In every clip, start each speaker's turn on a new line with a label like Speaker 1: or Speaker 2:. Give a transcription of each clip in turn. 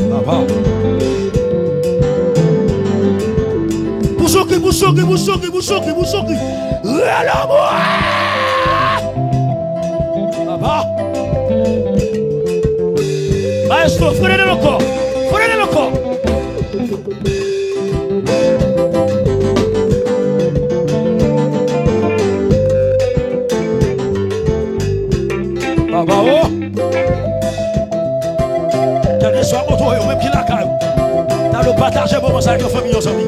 Speaker 1: Papa. Boussouki. L'amour. Papa. Maestro, freinez le corps. Papa, oh. Tenez soir, mon tour, même qui la caille. Dans le partage, bon, ça avec la famille, nos amis.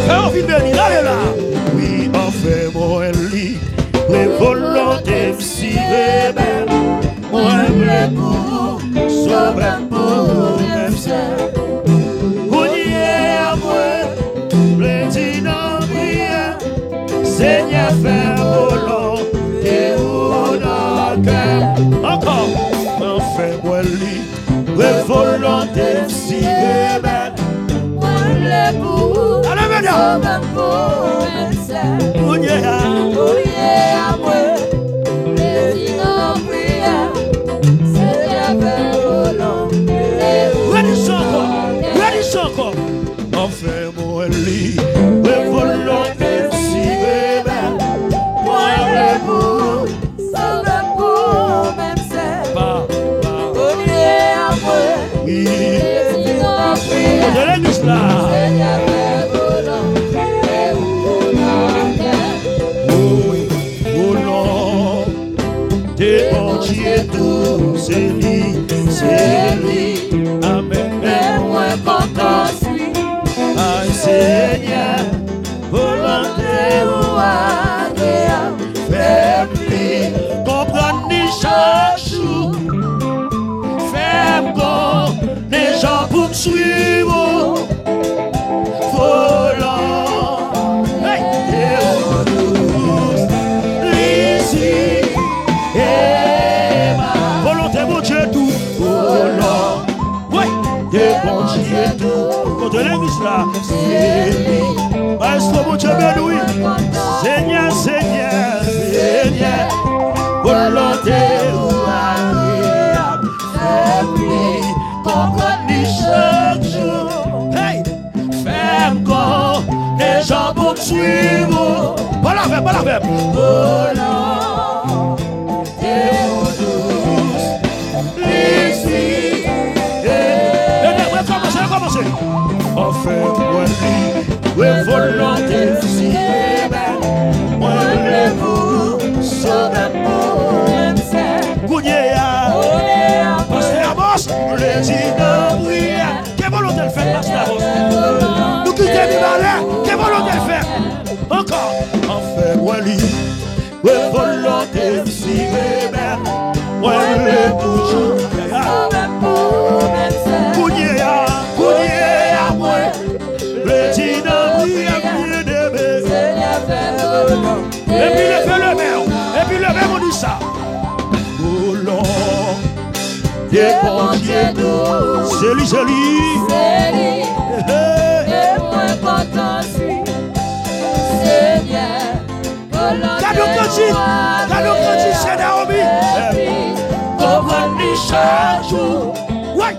Speaker 1: Fais envie de venir, allez là. Oui, on fait mon lit. Les volontés si rebelles. Moi, je pour sauver pour même ça. Vous dites à moi, le dîner prière. Seigneur, fais volonté ou non cœur. Encore, on fait mon lit. Les volontés si rebelles. Moi, je pour sauver pour même ça. Vous dites à moi. Enfin, moi, lit, le volonté si bébé, moi, le bout, ça va pour même ça. À moi, oui, on est l'église là. Oui, volonté, mon Dieu, tout, c'est lui, amen, mais moi, content. Seigneur, volonté ou agréable, fais-moi comprendre chaque jour, fais-moi les gens pour me suivre, volant, ici, et ma volonté, mon Dieu, tout, volant, oui, de mon Dieu, tout. De l'église là, c'est Maestro, mon Dieu, béni, Seigneur, volonté ou agréable, fais-moi comprendre chaque jour, hey, fais-moi les gens pour me suivre, pas la verbe, volant, et douce, ici, commencez. Enfin, moi, oui, volonté, si belle, moi, vous, sauve pour même ça. Gounéa, Pasteur Amos, le dit de prière. Quelle volonté le faire, Pasteur Amos? Nous quittons les malins, quelle volonté le faire? Encore. Enfin, moi, oui, volonté, si belle, moi, vous, sauve pour même ça. Gounéa. Et puis le même on dit ça. Volant, des bons dieux, c'est lui. Et moi content suis, Seigneur. Cadeau petit, c'est Naomi. Comprends-lui chaque jour. Ouais.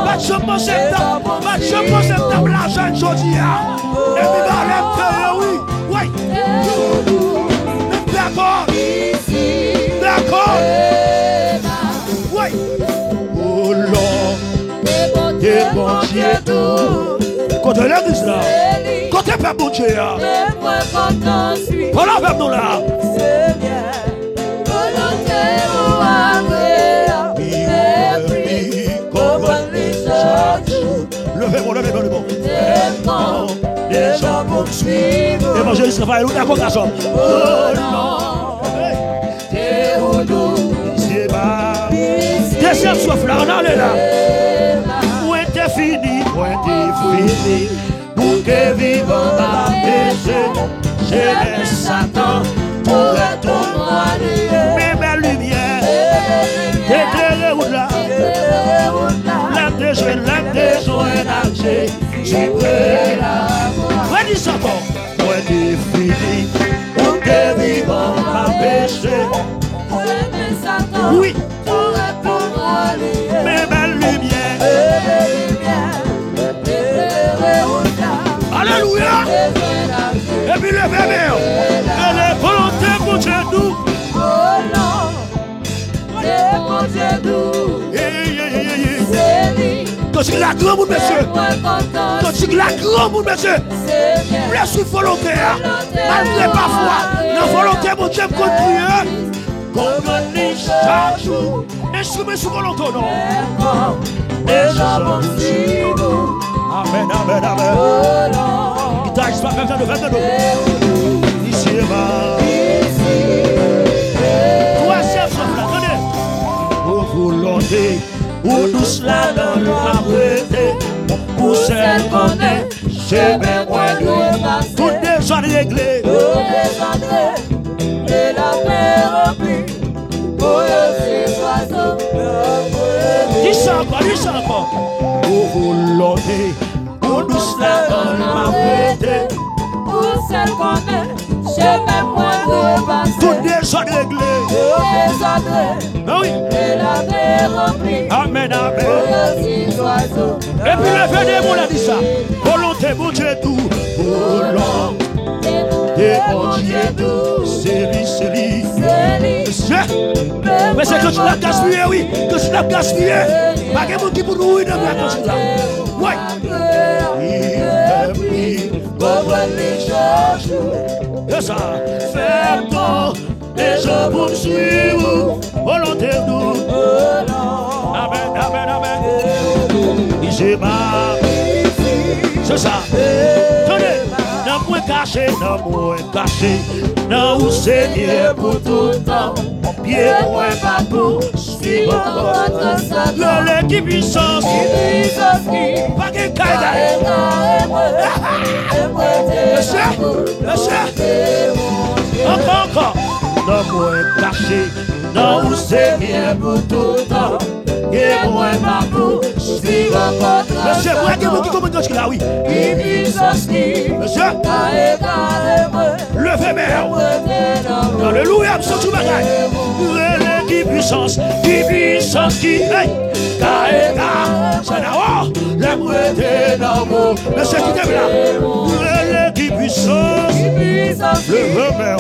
Speaker 1: Match pour septembre, l'argent aujourd'hui. Et puis dans les cœurs, oui. Ouais. D'accord. Ouais. Oh Lord. Des bons dieux. Côté l'église là. Côté père bon Dieu là. Voilà avec nous là. Levez-moi. Les gens vont me suivre. Évangéliste Raphaël, où d'accord, garçon? Oh non, t'es où nous? C'est pas. Descends, sauf là, on allait là. Où était fini? Pour que vivant ma péché, je laisse Satan pour être moi. Mais belle lumière, éclairez où là? L'âme des jeunes âgés, j'ai pris la voix. Ouais, dis ça encore. Ouais, t'es fini, pour que vivant ma péché. péché. Oui. Mes belles lumières. Alléluia. Et puis le bébé. Et les volontés pour Dieu nous. Quand tu la grande monde, monsieur. Quand tu la grande monde, monsieur. Je suis volontaire. Malgré parfois, la volonté, mon Dieu, continue. Qu'on gagne chaque jour. Instrument sous volonté, non. Amen, amen, amen. Guitariste, pas quelqu'un de 22 ans. Ici et bas. Troisième chose, attendez. Pour volonté. Pour nous cela dans le prêté, pour celle qu'on est, j'ai bien moins de tout déjà réglé. Et la paix remplie, pour ces oiseaux. Dis ça encore. Pour volonté, pour nous cela dans le prêté, pour celle qu'on est, j'ai bien moins de tout déjà réglé. Oui. Et la paix remplie. Amen, amen. Et puis le vénémon a dit ça. Volonté, mon Dieu, tout. Volonté, mon Dieu, tout. C'est lui. Mais c'est que tu l'as gaspillé, oui. Que tu l'as gaspillé. Pas que mon qui pour nous, il ne va pas comme ça. Oui. C'est ça. Fais-toi. Et je vous suis, volonté nous. Amen, amen, amen. Ici, c'est ça. Tenez, non moins caché, non où Seigneur pour tout le temps. Pied moins partout, suis votre l'équipe puissance. Pas que caïda. Encore. Non moins caché, non où Seigneur pour tout le temps. Et moins partout, suis votre. Monsieur, vous avez dit comment tu là, oui. Monsieur, levez mère. Alléluia, nous sommes tout bagaille. Qui puissance, qui. Kaïda, c'est là-haut. La moitié dans vous. Monsieur, qui t'aime là. Qui puissance. Levez mère.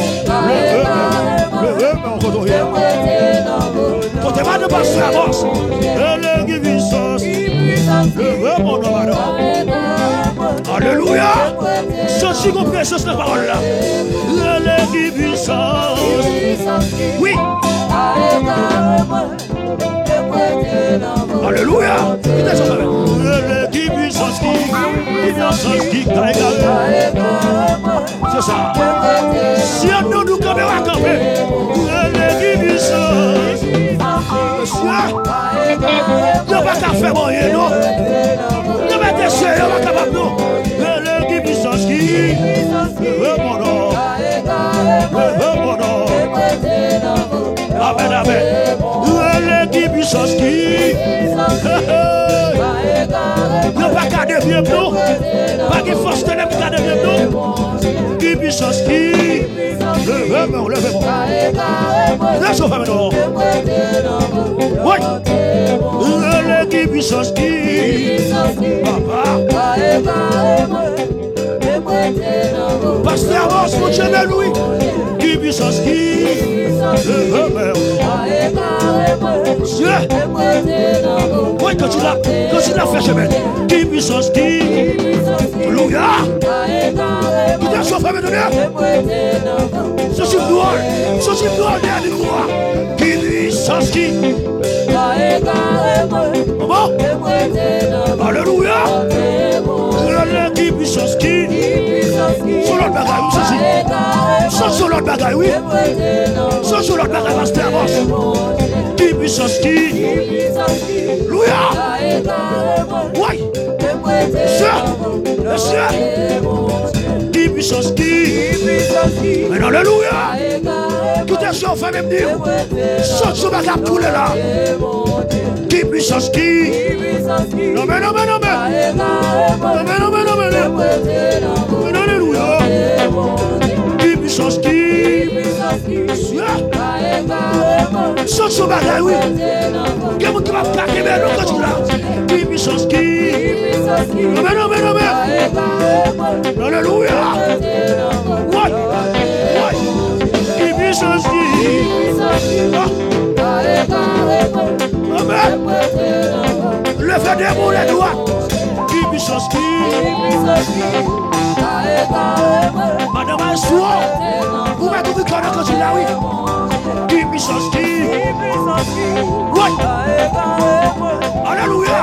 Speaker 1: Quand tu vas de passer avance, qui puissance. Levez mon nom. Alléluia. Ceci comprend cette parole là. Qui puissance. Oui. Alléluia. Qui puissance qui. C'est ça. Si nous nous campons à camper, qui puissance. Monsieur, ne va pas faire moyen, non. Ne va pas essayer, ne va pas capable, non. Qui puissance qui. Mon nom. Amen, amen. Qui puissance qui. Ne pas garder bien nous. Pas de force de l'âme qui garde bien nous. Qui puissance qui. Levez-moi. Laisse-moi faire maintenant. Oui. Qui puissance qui. Papa. Pasteur avance, mon Dieu de lui. Qui puissance qui. Dieu. Oui, quand tu l'as fait chemin. Qui puissance qui. Alléluia. Qui t'a chauffé maintenant. Ceci doit dernier croix. Qui puissance qui. Comment? Alléluia. Qui puissance qui. Sur l'autre bagaille, oui, ceci. Sur l'autre bagaille, oui. Sur l'autre bagaille, pasteur avance. Qui puissance qui. Alléluia. Oui. Monsieur. Qui puissance qui. Mais alléluia. Tout est sur fait même dire. Saute sur ma cape pour là. Qui puissance qui. Non mais. Alléluia. Qui puissance qui. Saute sur bagaille, oui. Quel monde qui va plaquer, mais non, quand tu l'as. Qui puissance qui. Amen, amen, amen. Alléluia. What? What? Qui puissance qui. Amen. Le fait des mots, les doigts. Qui puissance qui. Madame Assoua, vous mettez tout quand tu l'as, oui. Qui puissance qui. Oui. Alléluia.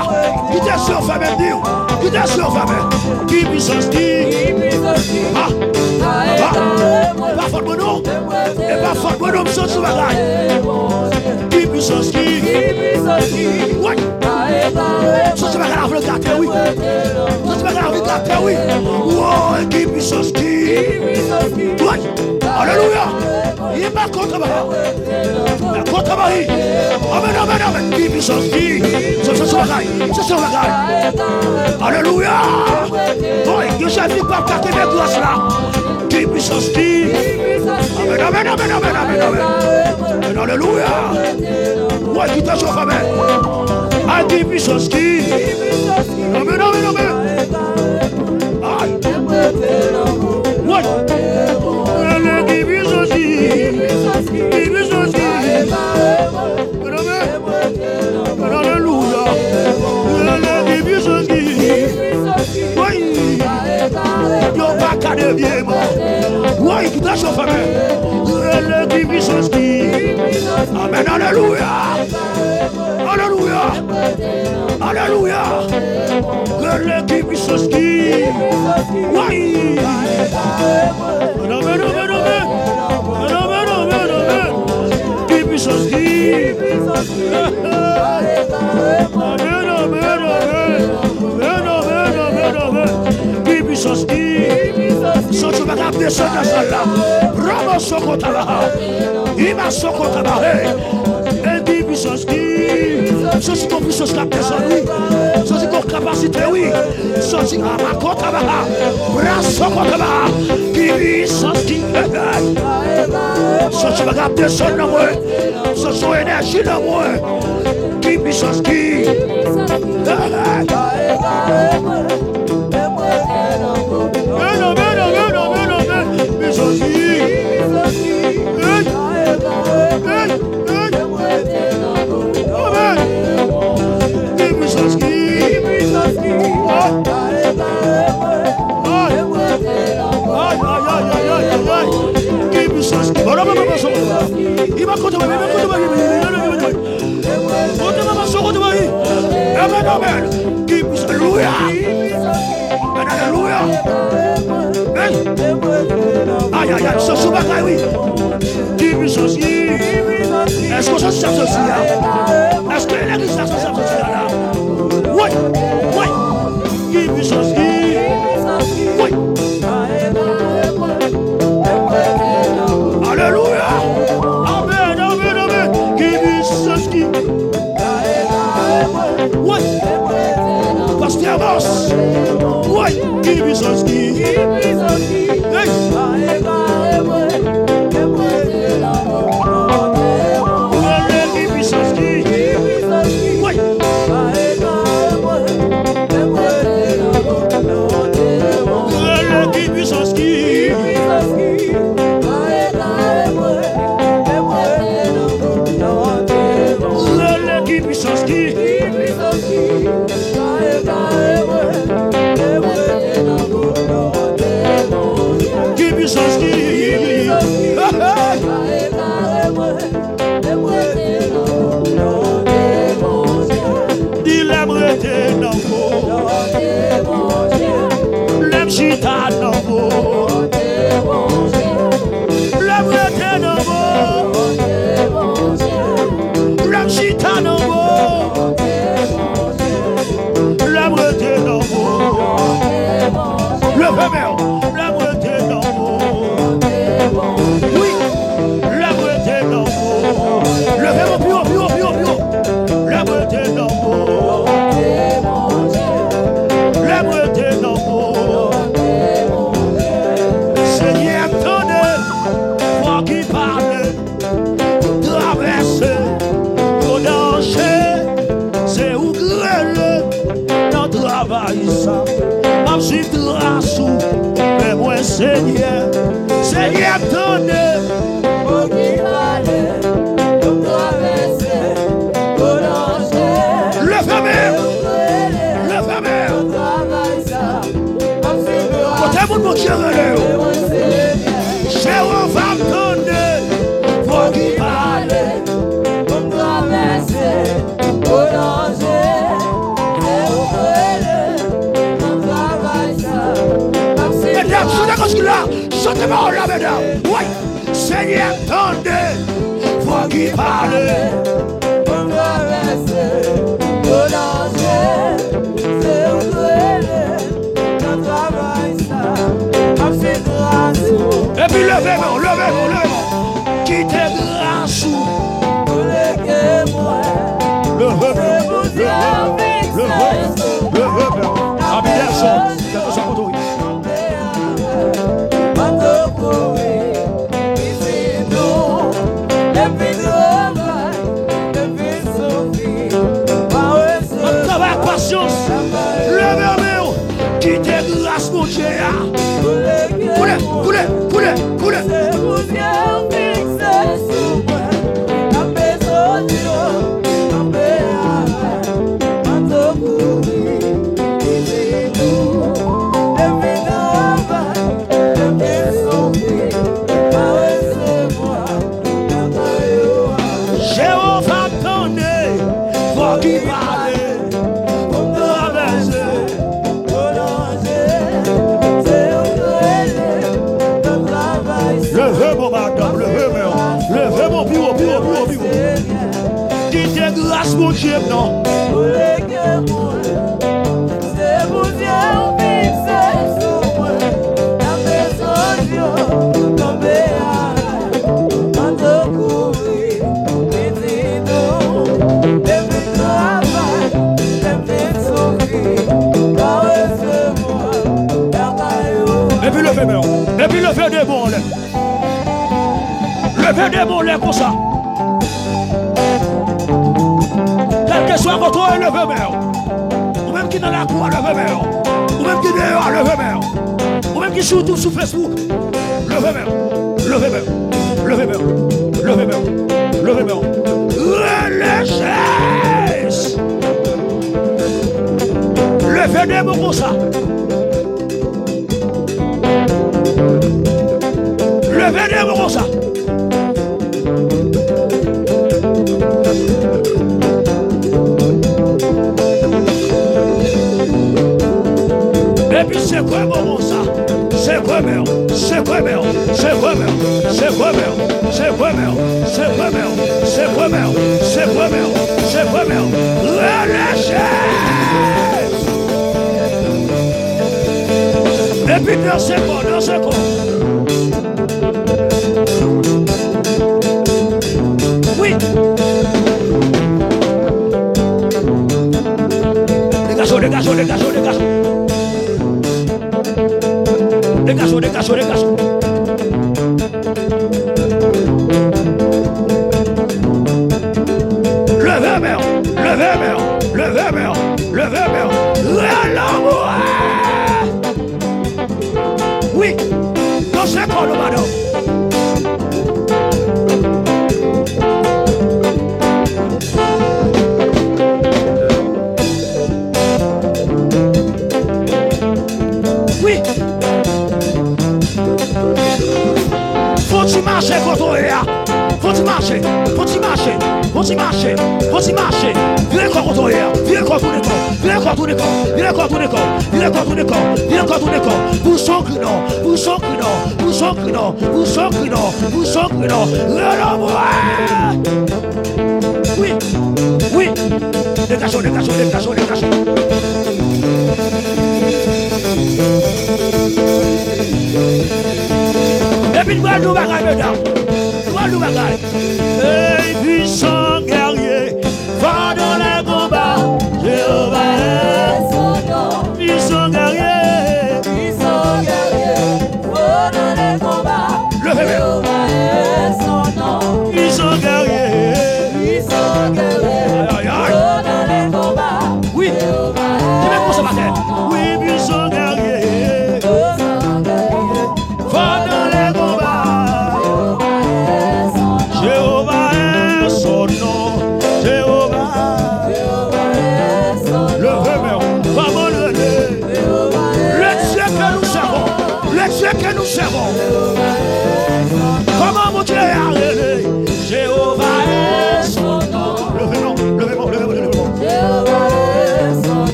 Speaker 1: Qui t'est sur femme, Dieu. Qui t'est sur femme. Qui puissance qui. Ah. Pas faute mon nom. Et pas faute mon nom, saute sur la raille. Qui puissance qui. Oui. Saute sur la raille, le gâteau, oui. Saute sur la raille, le gâteau, oui. Oh, qui puissance qui. Oui. Alléluia. Il est pas contre moi. Contre moi. Amen, amen, amen. Qui puissance qui. C'est sur la raille. C'est sur la raille. Alléluia. Oh, je sais pas capter mes grâces là. Qui puissance qui. Amen, amen, amen, amen, amen, amen. Alléluia. Ouais, qui t'a chauffé, amen. Ah, qui puissance qui. Amen, amen, amen. Aïe. Ouais. Qui puissance qui. Qui puissance qui. Alléluia. Qui puissance qui. Oui. Yo pas qu'à devenir mort. Oui, qui t'a chauffé, amen. Qui puissance qui. Amen, alléluia. Alléluia. Alléluia. Qui puissance qui. Oui. Amen, amen, amen. Amen, amen, amen. Qui puissance qui. Amen, amen, amen. Amen, amen, amen. Qui puissance qui. Sans tu vas garder ça dans ça là. Bravo, Sokotaba. Il m'a Sokotaba. Et qui puissance qui. Ceci qu'on puissance capter ça, oui. Ceci qu'on capacité, oui. Ceci qu'on ma Kotaba. Bravo, Sokotaba. Qui puissance qui. Ceci va garder ça dans moi. Ceci son énergie dans moi. Qui puissance qui. Il va compter ma vie, amen, amen. Alléluia. Alléluia. Aïe, aïe, aïe, ce bagaille, oui. Qui puissance qui. Est-ce que ça se sert ceci là? Est-ce que l'église ça se sert ceci là? Oui, oui. Qui puissance qui. Oui. Alléluia. Amen, amen, amen. Qui puissance qui. Oui. Pasteur Boss. Oui. Qui puissance qui. Hey. Seigneur, Seigneur, donne.
Speaker 2: Pour qui aller, pour traverser, pour danger.
Speaker 1: Le fameux, le fameux. Côté mon Dieu, Jéhovah me donne. Pour qui aller,
Speaker 2: pour traverser, pour danger.
Speaker 1: Mesdames, chantez là, chantez-moi là, mesdames. Oui, Seigneur, tendez, voix qui parle.
Speaker 2: Pour traverser, pour danger, c'est où notre travail, ça, c'est grâce.
Speaker 1: Et puis levez-moi, levez-moi, levez-moi. Quittez grâce.
Speaker 2: Levez-moi,
Speaker 1: levez-moi, levez-moi. Habitation, quelque chose pour toi. Travail, patience, levez-moi. Quittez grâce, mon Dieu. Coulez, coulez, coulez, coulez. Jéhovah donné, voix qui parle. Levez-moi, madame, levez-moi. Levez-moi, pivot, pivot, pivot, pivot. Quittez grâce, mon Dieu, non. Et puis levez-moi. Et puis levez des bons lèvres. Levez des bons lèvres comme ça. Quel que soit votre toit, levez-moi. Ou même qui dans la cour, levez-moi. Ou même qui dehors, levez-moi. Ou même qui surtout sur Facebook. Levez-moi. Levez-moi. Levez-moi. Levez-moi. Levez-moi. Relâchez. Levez des bons comme ça. Levez des bons comme ça. Et puis c'est quoi bon ça? C'est quoi merde? C'est quoi merde? C'est quoi merde? C'est quoi merde? C'est quoi merde? C'est quoi merde? C'est quoi merde? C'est quoi merde? C'est quoi merde? Relâchez! Et puis dansez quoi? Dansez quoi? Oui! Les garçons, les garçons, les garçons, les garçons. Les garçons, les garçons, les garçons. Levez-moi, levez-moi, levez-moi, levez-moi. L'amour. Oui, dans ce corps, madame. Oui. Faut-il marcher quand on est là? Faut-il marcher? Faut-il marcher? Faut-il marcher? Faut-il marcher? Viens encore quand on est là. Viens encore tout le corps. Viens encore tout le corps. Viens encore tout le corps. Viens encore tout le corps. Viens encore tout le corps. Vous sentez que non. Vous sentez que non. Vous sentez que non. Vous sentez que non. Vous sentez que non. Oui. Oui. Les cachons, les cachons, les cachons, les cachons. Et puis, nous allons bagaille, mesdames. Nous allons bagaille. Et puissant guerrier, va dans les combats. Jéhovah est son nom. Puissant guerrier, va dans les combats. Jéhovah est son nom. Puissant guerrier, va dans les combats. Oui. Oui, puissant guerrier.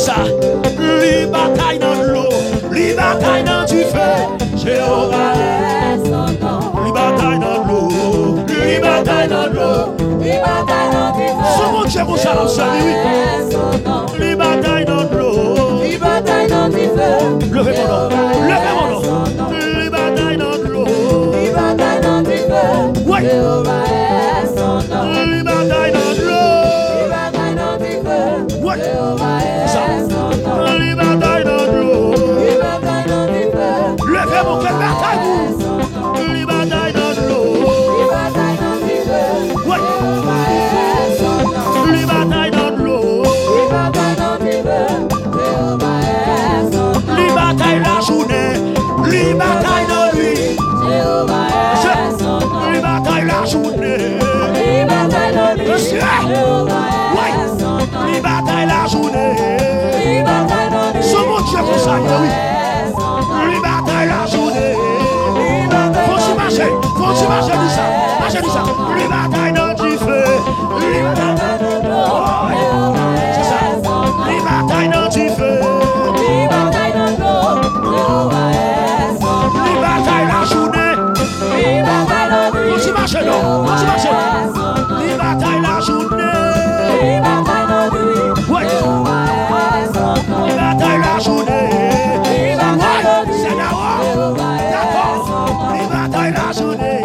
Speaker 1: ça. Li bataille dans l'eau, li bataille dans du feu. Jéhovah
Speaker 2: est son nom.
Speaker 1: li bataille dans l'eau, li bataille dans l'eau.
Speaker 2: Il bataille dans du feu.
Speaker 1: Son mon Dieu, mon salon, salut, oui.
Speaker 2: Est son nom.
Speaker 1: Li bataille dans l'eau.
Speaker 2: Il bataille dans du feu.
Speaker 1: Levez mon nom, levez mon
Speaker 2: Son
Speaker 1: nom.
Speaker 2: nom.
Speaker 1: Li bataille dans l'eau.
Speaker 2: Il bataille dans du feu.
Speaker 1: Ouais.
Speaker 2: Jéhovah est son nom.
Speaker 1: Li bataille dans
Speaker 2: Il
Speaker 1: l'eau.
Speaker 2: bataille dans du feu.
Speaker 1: Ouais.
Speaker 2: Jéhovah est
Speaker 1: Ça.
Speaker 2: son nom.
Speaker 1: Li bataille dans l'eau.
Speaker 2: Il bataille dans du feu.
Speaker 1: Levez mon cœur, bataille
Speaker 2: Est
Speaker 1: vous.
Speaker 2: son nom.
Speaker 1: Li bataille dans
Speaker 2: Il
Speaker 1: l'eau.
Speaker 2: bataille dans du feu.
Speaker 1: Ouais.
Speaker 2: Jéhovah est son nom.
Speaker 1: Li bataille dans l'eau.
Speaker 2: Il bataille dans du feu. Jéhovah est son nom.
Speaker 1: Li bataille la journée. Li bataille dans lui.
Speaker 2: Jéhovah est son nom.
Speaker 1: Li bataille la journée.
Speaker 2: Il bataille dans lui.
Speaker 1: Monsieur.
Speaker 2: Jéhovah
Speaker 1: Ouais.
Speaker 2: est son nom.
Speaker 1: Li bataille la journée.
Speaker 2: Il bataille dans lui.
Speaker 1: Son mon Dieu pour ça, oui.
Speaker 2: Est son nom.
Speaker 1: Li bataille la journée.
Speaker 2: Il bataille
Speaker 1: Faut
Speaker 2: dans
Speaker 1: marcher, faut marcher du ça. Marcher du ça. Li bataille dans du feu. Li bataille dans l'eau. C'est ça. Li bataille dans du feu.
Speaker 2: Il bataille dans l'eau. Jéhovah est son nom.
Speaker 1: Li bataille la journée.
Speaker 2: Il bataille dans lui.
Speaker 1: Faut marcher, non. Faut marcher.
Speaker 2: Est son nom.
Speaker 1: Li bataille la journée.
Speaker 2: Il bataille dans lui.
Speaker 1: Ouais.
Speaker 2: Jéhovah est son nom.
Speaker 1: Li bataille la journée.
Speaker 2: Il bataille dans lui.
Speaker 1: C'est d'accord.
Speaker 2: Jéhovah est
Speaker 1: D'accord.
Speaker 2: son nom.
Speaker 1: Li bataille la journée.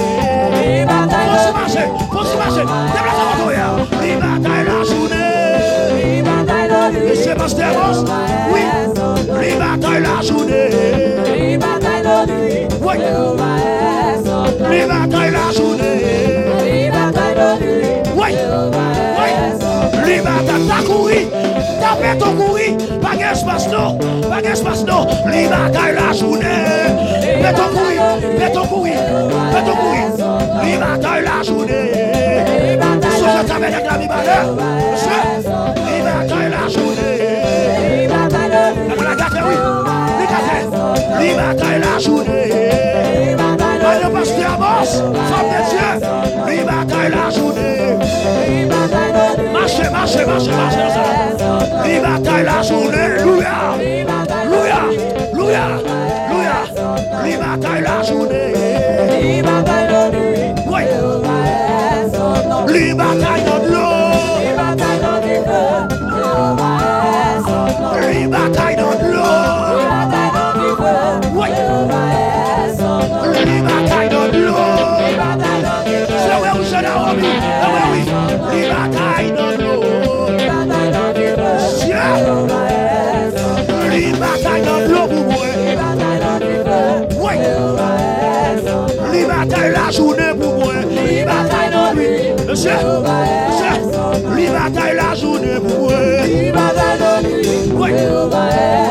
Speaker 2: Il bataille
Speaker 1: Faut
Speaker 2: dans lui.
Speaker 1: marcher, faut marcher. Déplace votre oreille. Li bataille la journée.
Speaker 2: Il bataille dans lui.
Speaker 1: Monsieur Pasteur, oui. Li bataille la journée.
Speaker 2: Il bataille dans lui.
Speaker 1: Oui.
Speaker 2: Jéhovah est son nom.
Speaker 1: Li bataille la journée.
Speaker 2: Il bataille dans lui.
Speaker 1: Oui.
Speaker 2: Jéhovah
Speaker 1: Oui.
Speaker 2: est son nom.
Speaker 1: Li bataille ta couri. Ta fait ton couri. Pas d'espace non. Pas d'espace non. Li bataille la journée. Fais ton couri. Fais ton couri. Fais ton couri. Li bataille la journée. Sous le tabernacle avec la vie malheur. Monsieur. Li bataille la journée.
Speaker 2: Il bataille dans lui.
Speaker 1: La gâte, oui. Li gâte. Li bataille la journée.
Speaker 2: Il bataille dans
Speaker 1: Madame Pasteur Amos, femme de Dieu. Li bataille la journée.
Speaker 2: lui. Il bataille dans lui.
Speaker 1: Marchez, marchez, marchez, marchez. Li bataille la journée. Louia.
Speaker 2: Il bataille dans
Speaker 1: Louia.
Speaker 2: lui.
Speaker 1: Louia. Louia. Li bataille la journée.
Speaker 2: Il bataille dans lui.
Speaker 1: Oui.
Speaker 2: Jéhovah est son nom.
Speaker 1: Li bataille dans l'eau.
Speaker 2: Il bataille dans du feu. Jéhovah est son nom.
Speaker 1: Li bataille dans l'eau.
Speaker 2: Il bataille dans du feu.
Speaker 1: Oui.
Speaker 2: Jéhovah est son nom.
Speaker 1: Li bataille dans l'eau.
Speaker 2: Il bataille dans du feu.
Speaker 1: C'est où je l'ai remis. Ah oui, oui. Li bataille dans l'eau.
Speaker 2: Il bataille dans du feu. Jéhovah est son nom.
Speaker 1: Li bataille dans l'eau pour moi.
Speaker 2: Il bataille dans du feu.
Speaker 1: Oui.
Speaker 2: Jéhovah est son nom.
Speaker 1: Li bataille la journée pour moi.
Speaker 2: Il bataille dans lui.
Speaker 1: Monsieur.
Speaker 2: Jéhovah est son nom.
Speaker 1: Li bataille la journée pour moi.
Speaker 2: Il bataille dans lui.
Speaker 1: Oui.
Speaker 2: Jéhovah est